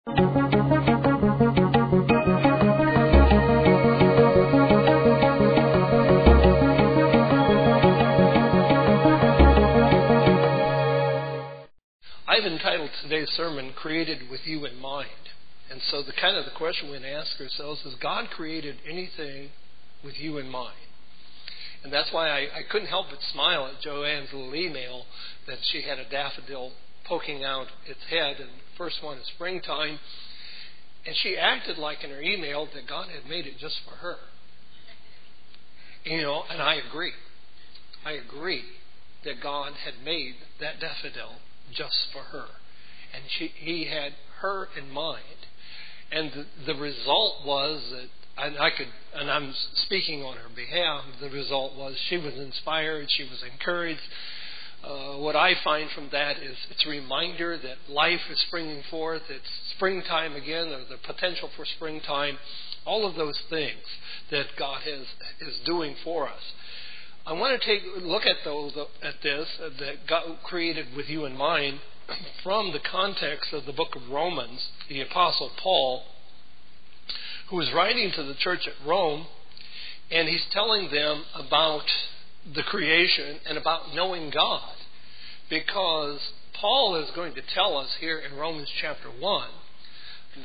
I've entitled today's sermon, Created with You in Mind. And so the question we ask ourselves is, God created anything with you in mind? And that's why I couldn't help but smile at Joanne's little email that she had a daffodil poking out its head, and the first one is springtime. And she acted like in her email that God had made it just for her. And I agree. I agree that God had made that daffodil just for her. And he had her in mind. And the result was that, and I'm speaking on her behalf, the result was she was inspired, she was encouraged. What I find from that is it's a reminder that life is springing forth. It's springtime again, or the potential for springtime. All of those things that God is doing for us. I want to take a look at this, that God created with you in mind, from the context of the book of Romans. The Apostle Paul, who is writing to the church at Rome, and he's telling them about the creation and about knowing God. Because Paul is going to tell us here in Romans chapter 1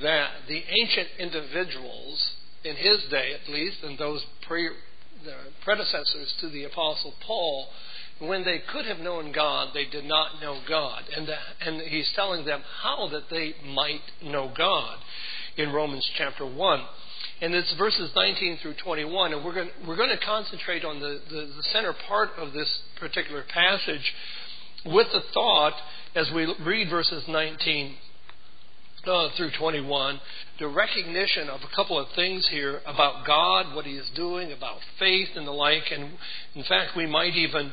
that the ancient individuals, in his day at least, and those the predecessors to the Apostle Paul, when they could have known God, they did not know God. And he's telling them how that they might know God in Romans chapter 1. And it's verses 19 through 21. And we're going to concentrate on the center part of this particular passage with the thought, as we read verses 19 through 21, the recognition of a couple of things here about God, what He is doing, about faith and the like. And in fact, we might even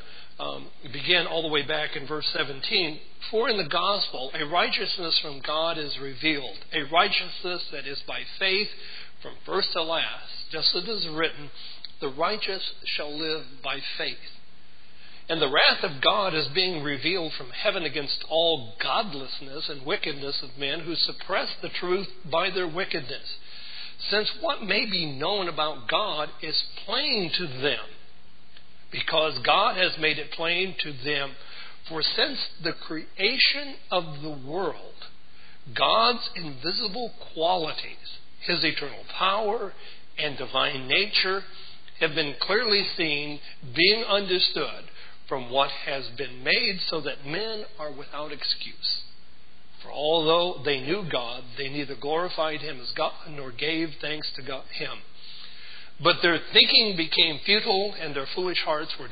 begin all the way back in verse 17. For in the gospel, a righteousness from God is revealed, a righteousness that is by faith from first to last. Just as it is written, the righteous shall live by faith. And the wrath of God is being revealed from heaven against all godlessness and wickedness of men who suppress the truth by their wickedness. Since what may be known about God is plain to them, because God has made it plain to them. For since the creation of the world, God's invisible qualities, His eternal power and divine nature, have been clearly seen, being understood from what has been made, so that men are without excuse. For although they knew God, they neither glorified Him as God nor gave thanks to Him. But their thinking became futile, and their foolish hearts were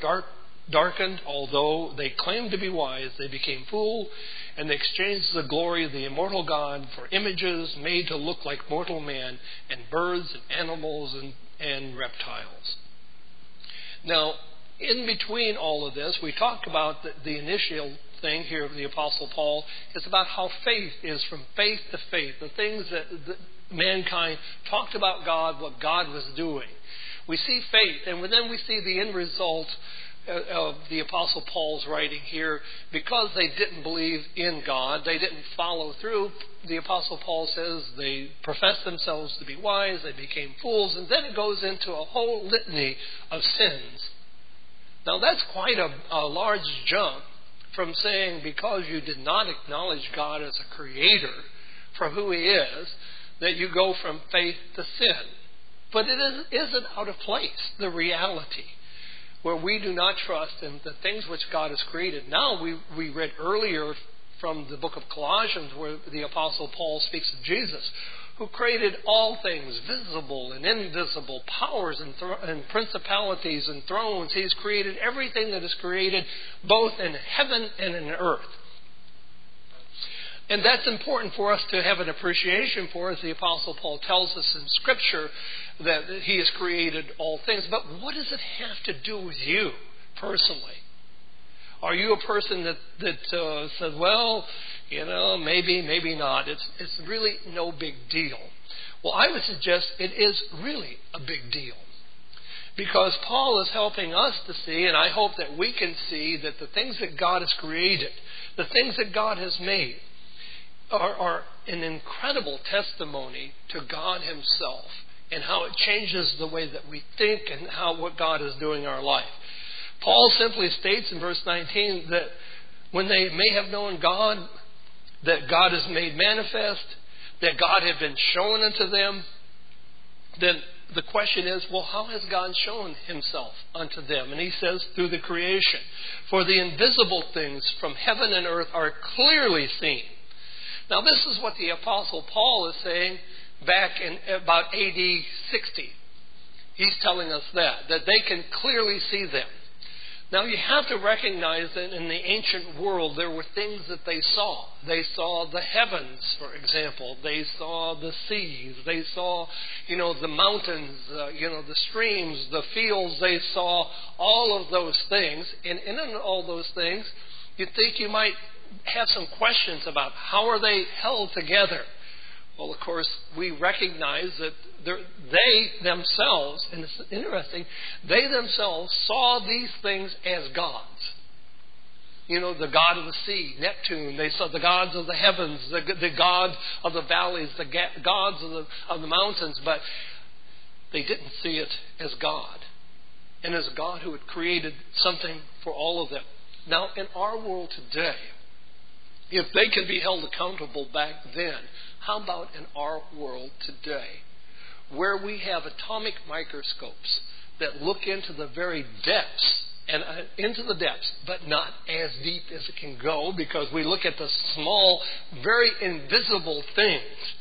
darkened. Although they claimed to be wise, they became fools, and they exchanged the glory of the immortal God for images made to look like mortal man, and birds and animals and reptiles. Now, in between all of this, we talk about the initial thing here of the Apostle Paul is about how faith is from faith to faith. The things that mankind talked about God, what God was doing. We see faith, and then we see the end result of the Apostle Paul's writing here. Because they didn't believe in God, they didn't follow through. The Apostle Paul says they professed themselves to be wise, they became fools, and then it goes into a whole litany of sins. Now that's quite a large jump from saying because you did not acknowledge God as a creator for who He is, that you go from faith to sin. But it isn't out of place, the reality, where we do not trust in the things which God has created. Now we read earlier from the book of Colossians where the Apostle Paul speaks of Jesus, who created all things, visible and invisible, powers and principalities and thrones. He's created everything that is created, both in heaven and in earth. And that's important for us to have an appreciation for, as the Apostle Paul tells us in Scripture, that He has created all things. But what does it have to do with you personally? Are you a person that says, well, maybe not. It's really no big deal. Well, I would suggest it is really a big deal. Because Paul is helping us to see, and I hope that we can see, that the things that God has created, the things that God has made, are an incredible testimony to God himself and how it changes the way that we think and what God is doing in our life. Paul simply states in verse 19 that when they may have known God, that God is made manifest, that God had been shown unto them, then the question is, well, how has God shown himself unto them? And he says, through the creation. For the invisible things from heaven and earth are clearly seen. Now, this is what the Apostle Paul is saying back in about AD 60. He's telling us that they can clearly see them. Now, you have to recognize that in the ancient world, there were things that they saw. They saw the heavens, for example. They saw the seas. They saw, the mountains, the streams, the fields. They saw all of those things. And in all those things, you'd think you might have some questions about how are they held together. Well, of course, we recognize that they themselves, and it's interesting, they themselves saw these things as gods. The god of the sea, Neptune. They saw the gods of the heavens, the god of the valleys, the gods of the mountains, but they didn't see it as God. And as God who had created something for all of them. Now, in our world today, if they can be held accountable back then, how about in our world today, where we have atomic microscopes that look into the very depths, but not as deep as it can go, because we look at the small, very invisible things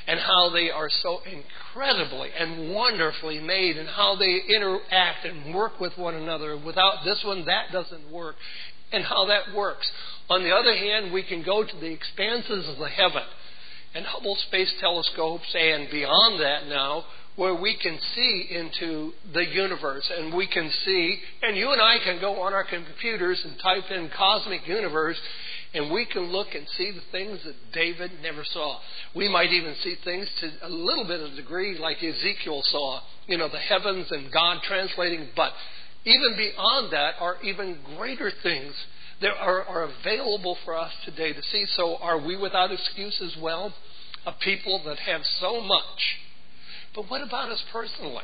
and how they are so incredibly and wonderfully made and how they interact and work with one another. Without this one, that doesn't work, and how that works. On the other hand, we can go to the expanses of the heaven and Hubble Space Telescopes and beyond that now, where we can see into the universe, and we can see, and you and I can go on our computers and type in cosmic universe, and we can look and see the things that David never saw. We might even see things to a little bit of a degree like Ezekiel saw, the heavens and God translating, but even beyond that are even greater things that are available for us today to see. So are we without excuse as well, of people that have so much? But what about us personally?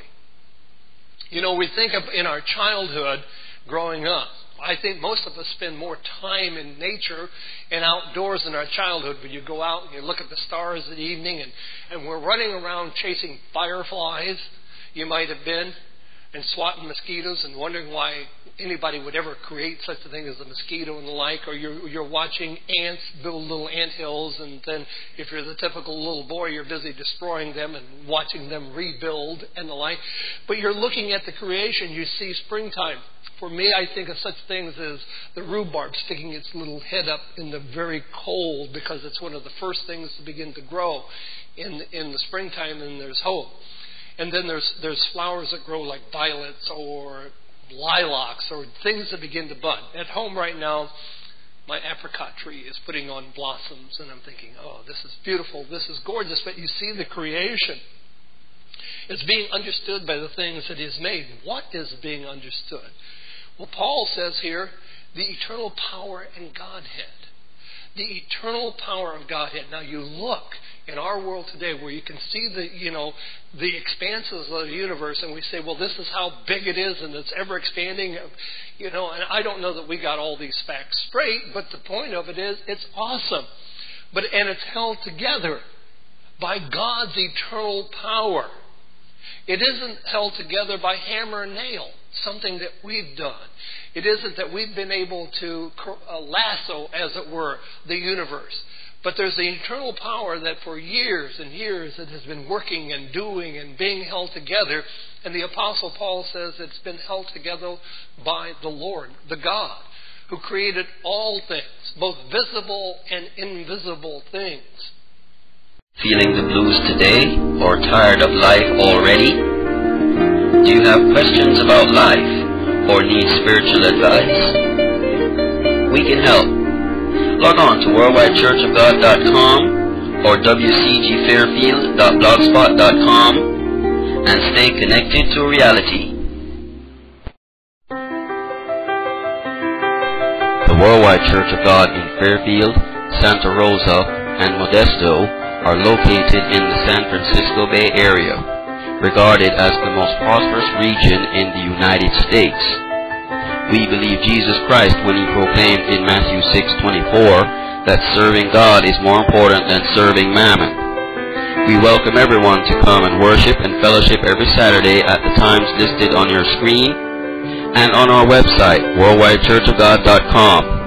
We think of in our childhood growing up. I think most of us spend more time in nature and outdoors in our childhood. When you go out and you look at the stars at evening and we're running around chasing fireflies, you might have been, and swatting mosquitoes and wondering why anybody would ever create such a thing as a mosquito and the like, or you're watching ants build little ant hills, and then if you're the typical little boy, you're busy destroying them and watching them rebuild and the like. But you're looking at the creation, you see springtime. For me, I think of such things as the rhubarb sticking its little head up in the very cold, because it's one of the first things to begin to grow in the springtime, and there's hope. And then there's flowers that grow like violets or lilacs or things that begin to bud. At home right now, my apricot tree is putting on blossoms, and I'm thinking, oh, this is beautiful, this is gorgeous. But you see the creation. It's being understood by the things that is made. What is being understood? Well, Paul says here, the eternal power and Godhead. The eternal power of Godhead. Now you look in our world today where you can see the expanses of the universe, and we say, well, this is how big it is, and it's ever expanding, and I don't know that we got all these facts straight, but the point of it is, it's awesome. And it's held together by God's eternal power. It isn't held together by hammer and nail, something that we've done. It isn't that we've been able to lasso, as it were, the universe. But there's the eternal power that for years and years it has been working and doing and being held together. And the Apostle Paul says it's been held together by the Lord, the God, who created all things, both visible and invisible things. Feeling the blues today, or tired of life already? Do you have questions about life, or need spiritual advice? We can help. Log on to worldwidechurchofgod.com or wcgfairfield.blogspot.com and stay connected to reality. The Worldwide Church of God in Fairfield, Santa Rosa, and Modesto are located in the San Francisco Bay Area, regarded as the most prosperous region in the United States. We believe Jesus Christ when he proclaimed in Matthew 6:24 that serving God is more important than serving mammon. We welcome everyone to come and worship and fellowship every Saturday at the times listed on your screen and on our website, worldwidechurchofgod.com.